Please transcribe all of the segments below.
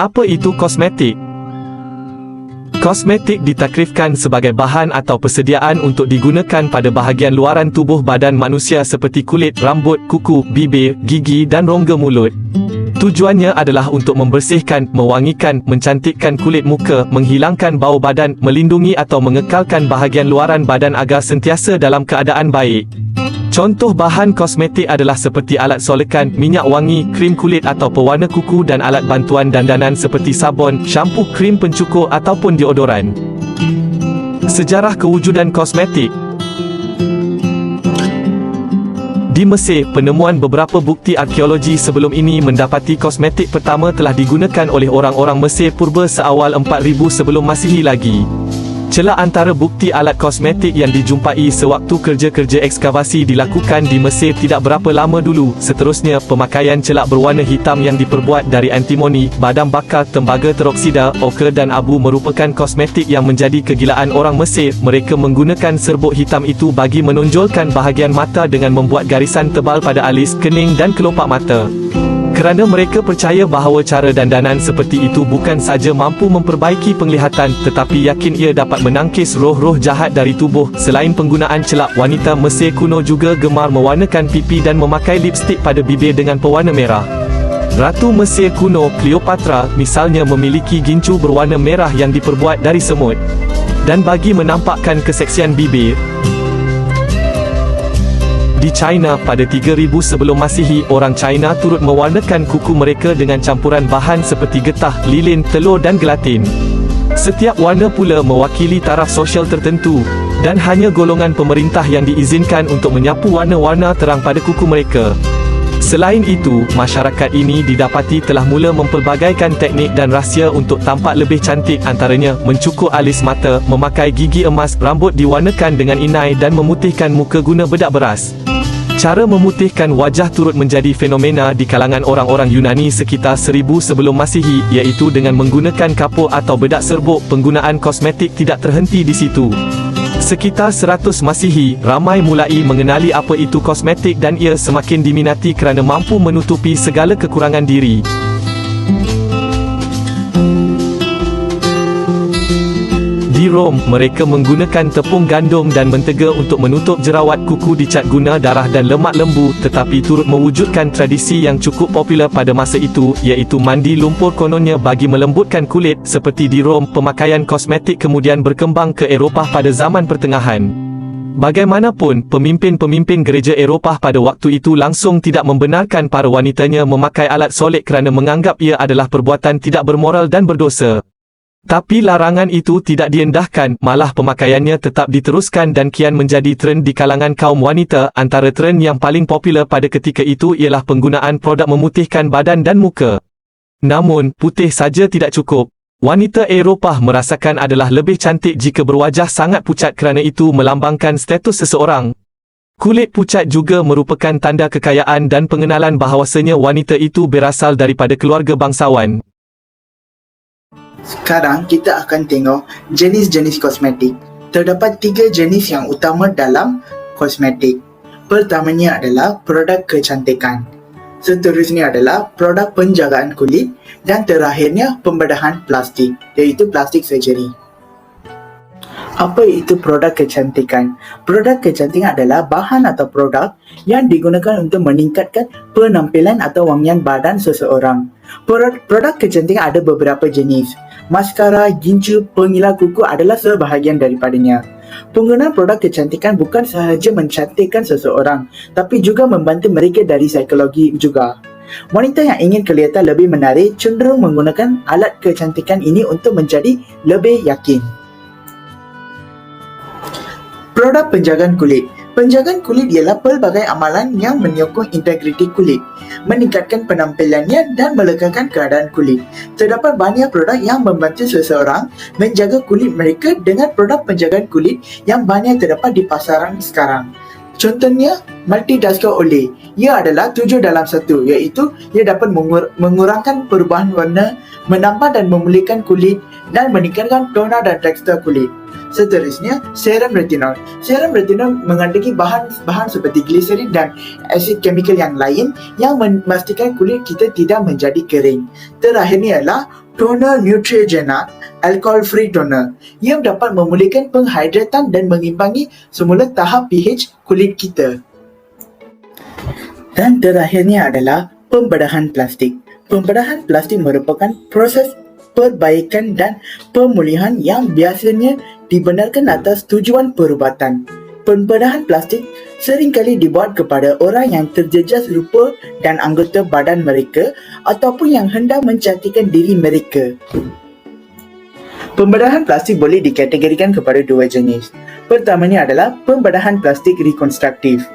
Apa itu kosmetik? Kosmetik ditakrifkan sebagai bahan atau persediaan untuk digunakan pada bahagian luaran tubuh badan manusia seperti kulit, rambut, kuku, bibir, gigi dan rongga mulut. Tujuannya adalah untuk membersihkan, mewangikan, mencantikkan kulit muka, menghilangkan bau badan, melindungi atau mengekalkan bahagian luaran badan agar sentiasa dalam keadaan baik. Contoh bahan kosmetik adalah seperti alat solekan, minyak wangi, krim kulit atau pewarna kuku dan alat bantuan dandanan seperti sabun, syampu, krim pencukur ataupun deodoran. Sejarah kewujudan kosmetik. Di Mesir, penemuan beberapa bukti arkeologi sebelum ini mendapati kosmetik pertama telah digunakan oleh orang-orang Mesir purba seawal 4000 sebelum Masihi lagi. Celah antara bukti alat kosmetik yang dijumpai sewaktu kerja-kerja ekskavasi dilakukan di Mesir tidak berapa lama dulu. Seterusnya, pemakaian celak berwarna hitam yang diperbuat dari antimoni, badam bakar, tembaga teroksida, okra dan abu merupakan kosmetik yang menjadi kegilaan orang Mesir. Mereka menggunakan serbuk hitam itu bagi menonjolkan bahagian mata dengan membuat garisan tebal pada alis, kening dan kelopak mata. Kerana mereka percaya bahawa cara dandanan seperti itu bukan saja mampu memperbaiki penglihatan, tetapi yakin ia dapat menangkis roh-roh jahat dari tubuh. Selain penggunaan celak, wanita Mesir kuno juga gemar mewarnakan pipi dan memakai lipstik pada bibir dengan pewarna merah. Ratu Mesir kuno, Cleopatra, misalnya memiliki gincu berwarna merah yang diperbuat dari semut. Dan bagi menampakkan keseksian bibir, di China, pada 3000 sebelum Masihi, orang China turut mewarnakan kuku mereka dengan campuran bahan seperti getah, lilin, telur dan gelatin. Setiap warna pula mewakili taraf sosial tertentu, dan hanya golongan pemerintah yang diizinkan untuk menyapu warna-warna terang pada kuku mereka. Selain itu, masyarakat ini didapati telah mula mempelbagaikan teknik dan rahsia untuk tampak lebih cantik, antaranya mencukur alis mata, memakai gigi emas, rambut diwarnakan dengan inai dan memutihkan muka guna bedak beras. Cara memutihkan wajah turut menjadi fenomena di kalangan orang-orang Yunani sekitar 1000 sebelum Masihi, iaitu dengan menggunakan kapur atau bedak serbuk. Penggunaan kosmetik tidak terhenti di situ. Sekitar 100 Masihi, ramai mulai mengenali apa itu kosmetik dan ia semakin diminati kerana mampu menutupi segala kekurangan diri. Di Rom, mereka menggunakan tepung gandum dan mentega untuk menutup jerawat kuku dicat guna darah dan lemak lembu, tetapi turut mewujudkan tradisi yang cukup popular pada masa itu, iaitu mandi lumpur kononnya bagi melembutkan kulit. Seperti di Rom, pemakaian kosmetik kemudian berkembang ke Eropah pada zaman pertengahan. Bagaimanapun, pemimpin-pemimpin gereja Eropah pada waktu itu langsung tidak membenarkan para wanitanya memakai alat solek kerana menganggap ia adalah perbuatan tidak bermoral dan berdosa. Tapi larangan itu tidak diendahkan, malah pemakaiannya tetap diteruskan dan kian menjadi trend di kalangan kaum wanita. Antara trend yang paling popular pada ketika itu ialah penggunaan produk memutihkan badan dan muka. Namun, putih saja tidak cukup. Wanita Eropah merasakan adalah lebih cantik jika berwajah sangat pucat kerana itu melambangkan status seseorang. Kulit pucat juga merupakan tanda kekayaan dan pengenalan bahawasanya wanita itu berasal daripada keluarga bangsawan. Sekarang kita akan tengok jenis-jenis kosmetik. Terdapat 3 jenis yang utama dalam kosmetik. Pertamanya adalah produk kecantikan. Seterusnya adalah produk penjagaan kulit dan terakhirnya pembedahan plastik, iaitu plastik surgery. Apa itu produk kecantikan? Produk kecantikan adalah bahan atau produk yang digunakan untuk meningkatkan penampilan atau wangian badan seseorang. Produk kecantikan ada beberapa jenis. Maskara, gincu, pengilar kuku adalah sebahagian daripadanya. Penggunaan produk kecantikan bukan sahaja mencantikkan seseorang, tapi juga membantu mereka dari psikologi juga. Wanita yang ingin kelihatan lebih menarik cenderung menggunakan alat kecantikan ini untuk menjadi lebih yakin. Produk penjagaan kulit. Penjagaan kulit ialah pelbagai amalan yang menyokong integriti kulit, meningkatkan penampilannya dan melegakan keadaan kulit. Terdapat banyak produk yang membantu seseorang menjaga kulit mereka dengan produk penjagaan kulit yang banyak terdapat di pasaran sekarang. Contohnya, Multitasker Olay. Ia adalah 7 dalam 1, iaitu ia dapat mengurangkan perubahan warna, menambah dan memulihkan kulit dan meningkatkan tona dan tekstur kulit. Seterusnya, serum retinol. Serum retinol mengandungi bahan seperti gliserin dan asid kimia yang lain yang memastikan kulit kita tidak menjadi kering. Terakhirnya adalah Toner Neutrogena Alcohol Free Toner yang dapat memulihkan penghidratan dan mengimbangi semula tahap pH kulit kita. Dan terakhirnya adalah pembedahan plastik. Pembedahan plastik merupakan proses perbaikan dan pemulihan yang biasanya dibenarkan atas tujuan perubatan. Pembedahan plastik seringkali dibuat kepada orang yang terjejas rupa dan anggota badan mereka ataupun yang hendak mencantikkan diri mereka. Pembedahan plastik boleh dikategorikan kepada dua jenis. Pertamanya adalah pembedahan plastik rekonstruktif.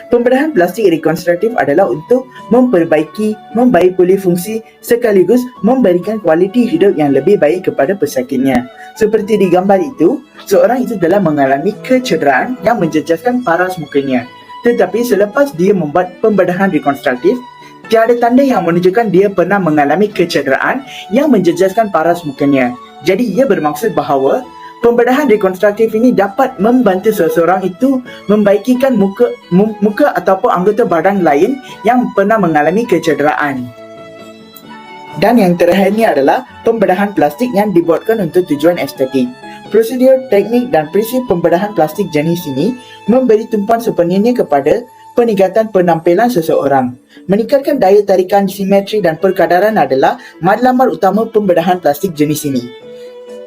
Pembedahan plastik rekonstruktif adalah untuk memperbaiki, membaik fungsi sekaligus memberikan kualiti hidup yang lebih baik kepada pesakitnya. Seperti di gambar itu, seorang itu telah mengalami kecederaan yang menjejaskan paras mukanya. Tetapi selepas dia membuat pembedahan rekonstruktif, tiada tanda yang menunjukkan dia pernah mengalami kecederaan yang menjejaskan paras mukanya. Jadi ia bermaksud bahawa pembedahan rekonstruktif ini dapat membantu seseorang itu membaikikan muka ataupun anggota badan lain yang pernah mengalami kecederaan. Dan yang terakhirnya adalah pembedahan plastik yang dibuatkan untuk tujuan estetik. Prosedur, teknik dan prinsip pembedahan plastik jenis ini memberi tumpuan sepenuhnya kepada peningkatan penampilan seseorang. Meningkatkan daya tarikan, simetri dan perkadaran adalah matlamat utama pembedahan plastik jenis ini.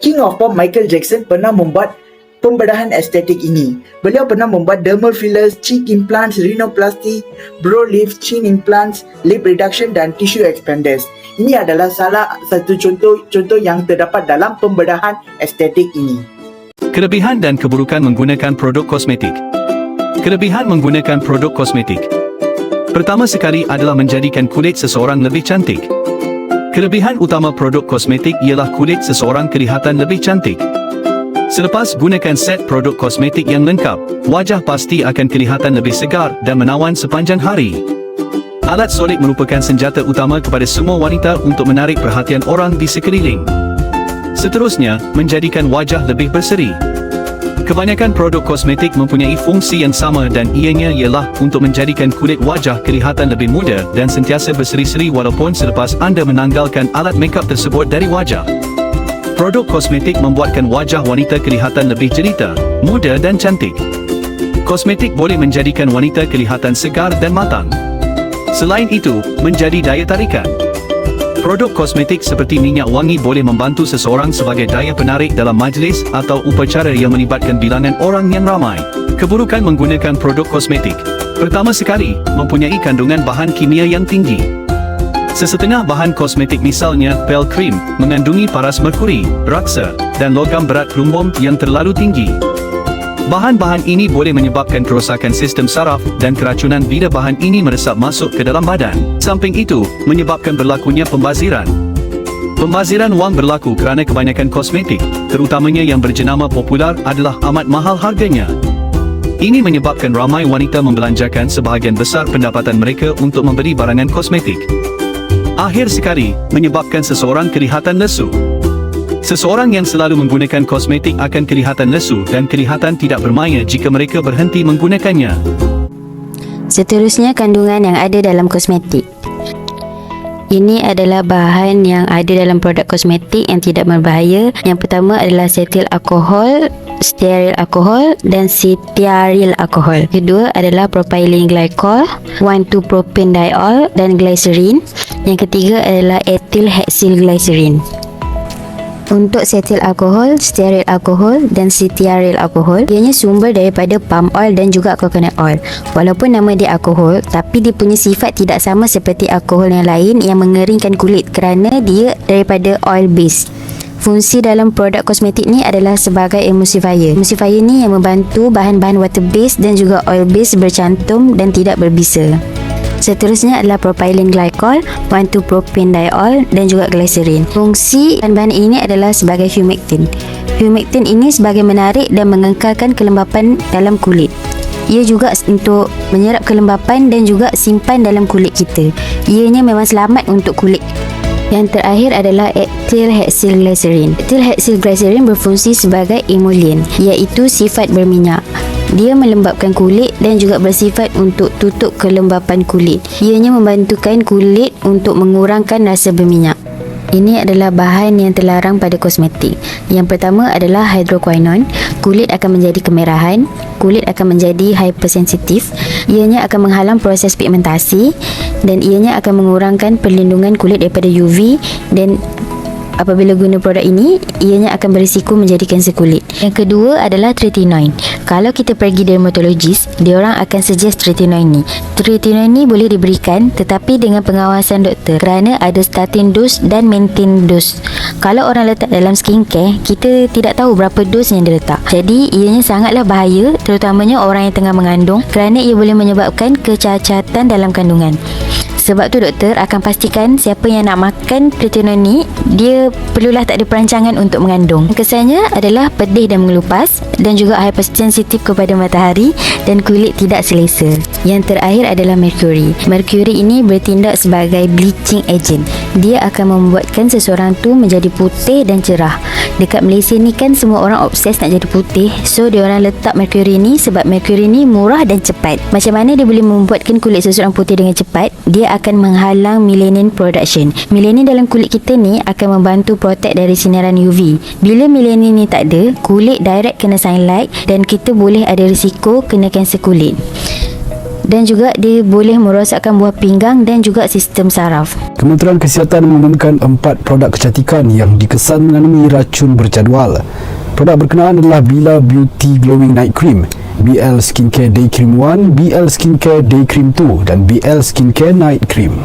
King of Pop Michael Jackson pernah membuat pembedahan estetik ini. Beliau pernah membuat dermal fillers, cheek implants, rhinoplasty, brow lift, chin implants, lip reduction dan tissue expanders. Ini adalah salah satu contoh yang terdapat dalam pembedahan estetik ini. Kelebihan dan keburukan menggunakan produk kosmetik. Kelebihan menggunakan produk kosmetik. Pertama sekali adalah menjadikan kulit seseorang lebih cantik. Kelebihan utama produk kosmetik ialah kulit seseorang kelihatan lebih cantik. Selepas gunakan set produk kosmetik yang lengkap, wajah pasti akan kelihatan lebih segar dan menawan sepanjang hari. Alat solid merupakan senjata utama kepada semua wanita untuk menarik perhatian orang di sekeliling. Seterusnya, menjadikan wajah lebih berseri. Kebanyakan produk kosmetik mempunyai fungsi yang sama dan ianya ialah untuk menjadikan kulit wajah kelihatan lebih muda dan sentiasa berseri-seri walaupun selepas anda menanggalkan alat makeup tersebut dari wajah. Produk kosmetik membuatkan wajah wanita kelihatan lebih jelita, muda dan cantik. Kosmetik boleh menjadikan wanita kelihatan segar dan matang. Selain itu, menjadi daya tarikan. Produk kosmetik seperti minyak wangi boleh membantu seseorang sebagai daya penarik dalam majlis atau upacara yang melibatkan bilangan orang yang ramai. Keburukan menggunakan produk kosmetik. Pertama sekali, mempunyai kandungan bahan kimia yang tinggi. Sesetengah bahan kosmetik misalnya pel krim mengandungi paras merkuri, raksa dan logam berat krumbom yang terlalu tinggi. Bahan-bahan ini boleh menyebabkan kerosakan sistem saraf dan keracunan bila bahan ini meresap masuk ke dalam badan. Samping itu, menyebabkan berlakunya pembaziran. Pembaziran wang berlaku kerana kebanyakan kosmetik, terutamanya yang berjenama popular, adalah amat mahal harganya. Ini menyebabkan ramai wanita membelanjakan sebahagian besar pendapatan mereka untuk membeli barangan kosmetik. Akhir sekali, menyebabkan seseorang kelihatan lesu. Seseorang yang selalu menggunakan kosmetik akan kelihatan lesu dan kelihatan tidak bermaya jika mereka berhenti menggunakannya. Seterusnya, kandungan yang ada dalam kosmetik. Ini adalah bahan yang ada dalam produk kosmetik yang tidak berbahaya. Yang pertama adalah cetyl alkohol, stearyl alkohol dan stearyl alkohol. Kedua adalah propylene glycol, 1,2-propanediol dan glycerin. Yang ketiga adalah ethyl hexyl glycerin. Untuk cetyl alkohol, stearyl alkohol dan stearyl alkohol, ianya sumber daripada palm oil dan juga coconut oil. Walaupun nama dia alkohol, tapi dia punya sifat tidak sama seperti alkohol yang lain yang mengeringkan kulit kerana dia daripada oil base. Fungsi dalam produk kosmetik ni adalah sebagai emulsifier. Emulsifier ni yang membantu bahan-bahan water base dan juga oil base bercantum dan tidak berbisa. Seterusnya adalah propylene glycol, 1,2-propanediol dan juga glycerin. Fungsi bahan-bahan ini adalah sebagai humectant. Humectant ini sebagai menarik dan mengekalkan kelembapan dalam kulit. Ia juga untuk menyerap kelembapan dan juga simpan dalam kulit kita. Ianya memang selamat untuk kulit. Yang terakhir adalah ethyl hexyl glycerin. Ethyl hexyl glycerin berfungsi sebagai emollient, iaitu sifat berminyak. Dia melembabkan kulit dan juga bersifat untuk tutup kelembapan kulit. Ianya membantukan kulit untuk mengurangkan rasa berminyak. Ini adalah bahan yang terlarang pada kosmetik. Yang pertama adalah hydroquinone. Kulit akan menjadi kemerahan, kulit akan menjadi hypersensitif, ianya akan menghalang proses pigmentasi dan ianya akan mengurangkan perlindungan kulit daripada UV, dan apabila guna produk ini, ianya akan berisiko menjadi kanser kulit. Yang kedua adalah tretinoin. Kalau kita pergi dermatologis, diorang akan suggest tretinoin ni. Tretinoin ni boleh diberikan tetapi dengan pengawasan doktor, kerana ada starting dose dan maintain dose. Kalau orang letak dalam skincare, kita tidak tahu berapa dos yang dia letak. Jadi ianya sangatlah bahaya, terutamanya orang yang tengah mengandung, kerana ia boleh menyebabkan kecacatan dalam kandungan. Sebab tu doktor akan pastikan siapa yang nak makan tretinoin ni, dia perlulah tak ada perancangan untuk mengandung. Kesannya adalah pedih dan mengelupas, dan juga hypersensitif kepada matahari dan kulit tidak selesa. Yang terakhir adalah merkuri. Merkuri ini bertindak sebagai bleaching agent. Dia akan membuatkan seseorang tu menjadi putih dan cerah. Dekat Malaysia ni kan semua orang obses nak jadi putih, so dia orang letak merkuri ni sebab merkuri ni murah dan cepat. Macam mana dia boleh membuatkan kulit seseorang putih dengan cepat? Dia akan menghalang melanin production. Melanin dalam kulit kita ni akan membantu protect dari sinaran UV. Bila melanin ni tak ada, kulit direct kena sunlight dan kita boleh ada risiko kena kanser kulit. Dan juga dia boleh merosakkan buah pinggang dan juga sistem saraf. Kementerian Kesihatan mengumumkan 4 produk kecantikan yang dikesan mengandungi racun berjadual. Produk berkenaan adalah Bila Beauty Glowing Night Cream, BL Skincare Day Cream 1, BL Skincare Day Cream 2 dan BL Skincare Night Cream.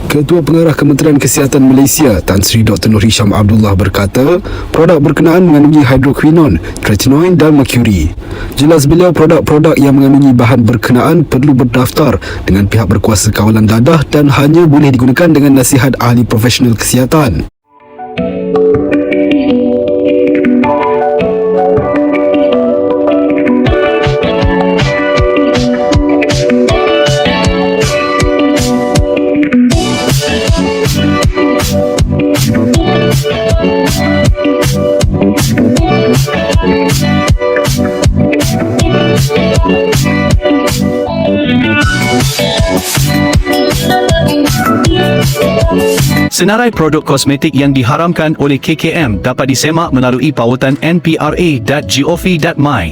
Ketua Pengarah Kementerian Kesihatan Malaysia, Tan Sri Dr. Nur Hisham Abdullah berkata, produk berkenaan mengandungi hydroquinone, tretinoin dan merkuri. Jelas beliau, produk-produk yang mengandungi bahan berkenaan perlu berdaftar dengan pihak berkuasa kawalan dadah dan hanya boleh digunakan dengan nasihat ahli profesional kesihatan. Senarai produk kosmetik yang diharamkan oleh KKM dapat disemak melalui pautan npra.gov.my.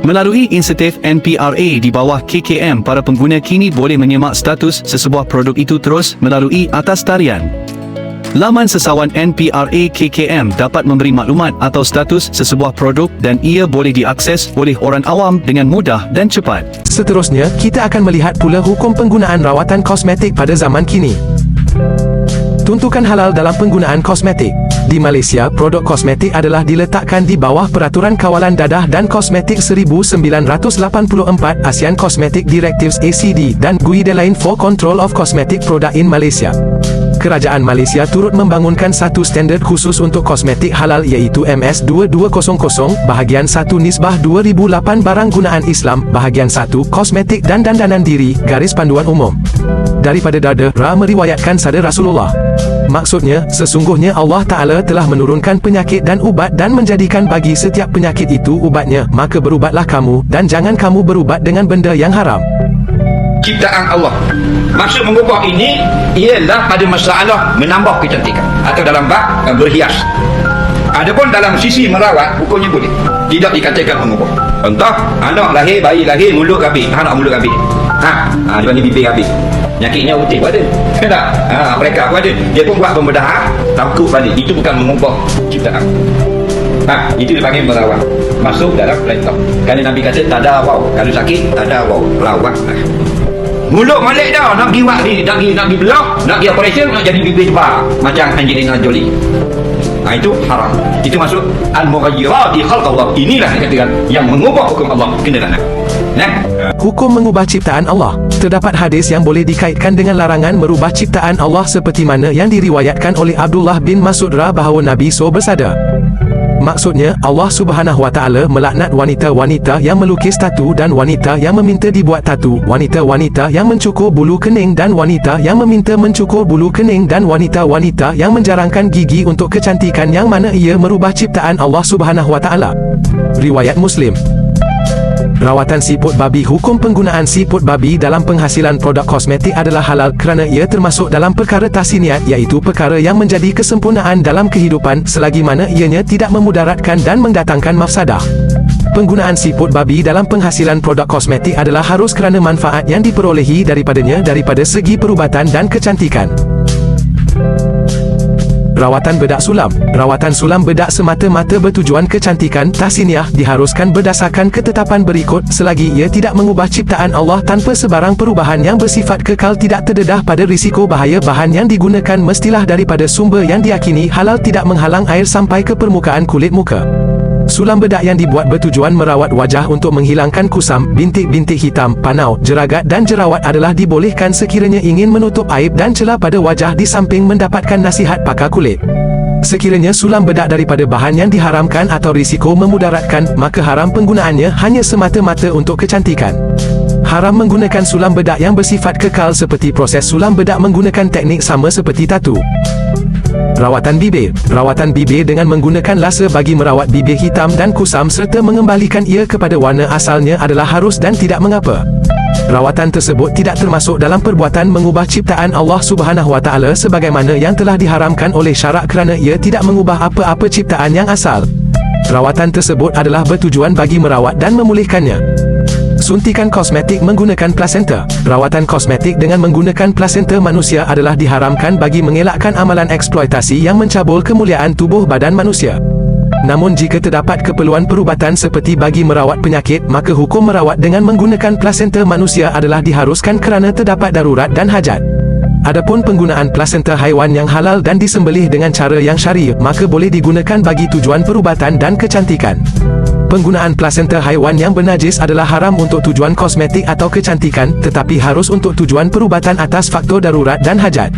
Melalui insentif NPRA di bawah KKM, para pengguna kini boleh menyemak status sesebuah produk itu terus melalui atas tarian. Laman sesawan NPRA KKM dapat memberi maklumat atau status sesebuah produk dan ia boleh diakses oleh orang awam dengan mudah dan cepat. Seterusnya, kita akan melihat pula hukum penggunaan rawatan kosmetik pada zaman kini. Tuntukan halal dalam penggunaan kosmetik. Di Malaysia, produk kosmetik adalah diletakkan di bawah Peraturan Kawalan Dadah dan Kosmetik 1984 ASEAN Cosmetic Directives ACD dan Guideline for Control of Cosmetic Product in Malaysia. Kerajaan Malaysia turut membangunkan satu standard khusus untuk kosmetik halal iaitu MS 2200 Bahagian 1 Nisbah 2008 Barang Gunaan Islam Bahagian 1 Kosmetik dan Dandanan Diri Garis Panduan Umum. Daripada Dada Ra meriwayatkan sabda Rasulullah. Maksudnya, sesungguhnya Allah Ta'ala telah menurunkan penyakit dan ubat dan menjadikan bagi setiap penyakit itu ubatnya, maka berubatlah kamu dan jangan kamu berubat dengan benda yang haram. Ciptaan Allah. Maksud mengubah ini ialah pada masalah menambah kecantikan atau dalam bab berhias. Adapun dalam sisi merawat, hukumnya boleh, tidak dikatakan mengubah. Contoh, anak lahir, bayi lahir, mulut kabin, anak mulut kabin. Dia panggil bibir kabin. Penyakitnya putih pun ada. Tak? Mereka pun ada. Dia pun buat pembedahan, takut balik. Itu bukan mengubah ciptaan. Itu dipanggil merawat. Masuk dalam laptop. Kerana Nabi kata, tak ada wow. Kalau sakit, tak ada wow. Rawatlah. Mulut malik dah, nak pergi buat ni, nak pergi belah, nak pergi operation, nak jadi bibir tebal macam Angelina Jolie. Itu haram. Itu masuk al-mughayyirati khalqallah. Inilah dikatakan yang mengubah hukum Allah kena laknat. Hukum mengubah ciptaan Allah. Terdapat hadis yang boleh dikaitkan dengan larangan merubah ciptaan Allah seperti mana yang diriwayatkan oleh Abdullah bin Mas'ud bahawa Nabi SAW bersabda. Maksudnya, Allah Subhanahu Wa Taala melaknat wanita-wanita yang melukis tatu dan wanita yang meminta dibuat tatu, wanita-wanita yang mencukur bulu kening dan wanita yang meminta mencukur bulu kening dan wanita-wanita yang menjarangkan gigi untuk kecantikan yang mana ia merubah ciptaan Allah Subhanahu Wa Taala. Riwayat Muslim. Rawatan siput babi. Hukum penggunaan siput babi dalam penghasilan produk kosmetik adalah halal kerana ia termasuk dalam perkara tahsiniat, iaitu perkara yang menjadi kesempurnaan dalam kehidupan selagi mana ianya tidak memudaratkan dan mendatangkan mafsadah. Penggunaan siput babi dalam penghasilan produk kosmetik adalah harus kerana manfaat yang diperolehi daripadanya daripada segi perubatan dan kecantikan. Rawatan bedak sulam. Rawatan sulam bedak semata-mata bertujuan kecantikan tahsiniah diharuskan berdasarkan ketetapan berikut selagi ia tidak mengubah ciptaan Allah tanpa sebarang perubahan yang bersifat kekal, tidak terdedah pada risiko bahaya. Bahan yang digunakan mestilah daripada sumber yang diyakini halal, tidak menghalang air sampai ke permukaan kulit muka. Sulam bedak yang dibuat bertujuan merawat wajah untuk menghilangkan kusam, bintik-bintik hitam, panau, jeragat dan jerawat adalah dibolehkan sekiranya ingin menutup aib dan celah pada wajah di samping mendapatkan nasihat pakar kulit. Sekiranya sulam bedak daripada bahan yang diharamkan atau risiko memudaratkan, maka haram penggunaannya hanya semata-mata untuk kecantikan. Haram menggunakan sulam bedak yang bersifat kekal seperti proses sulam bedak menggunakan teknik sama seperti tatu. Rawatan bibir. Rawatan bibir dengan menggunakan laser bagi merawat bibir hitam dan kusam serta mengembalikan ia kepada warna asalnya adalah harus dan tidak mengapa. Rawatan tersebut tidak termasuk dalam perbuatan mengubah ciptaan Allah Subhanahu Wa Taala sebagaimana yang telah diharamkan oleh syarak kerana ia tidak mengubah apa-apa ciptaan yang asal. Rawatan tersebut adalah bertujuan bagi merawat dan memulihkannya. Suntikan kosmetik menggunakan plasenta. Rawatan kosmetik dengan menggunakan plasenta manusia adalah diharamkan bagi mengelakkan amalan eksploitasi yang mencabul kemuliaan tubuh badan manusia. Namun jika terdapat keperluan perubatan seperti bagi merawat penyakit, maka hukum merawat dengan menggunakan plasenta manusia adalah diharuskan kerana terdapat darurat dan hajat. Adapun penggunaan plasenta haiwan yang halal dan disembelih dengan cara yang syar'i, maka boleh digunakan bagi tujuan perubatan dan kecantikan. Penggunaan plasenta haiwan yang bernajis adalah haram untuk tujuan kosmetik atau kecantikan, tetapi harus untuk tujuan perubatan atas faktor darurat dan hajat.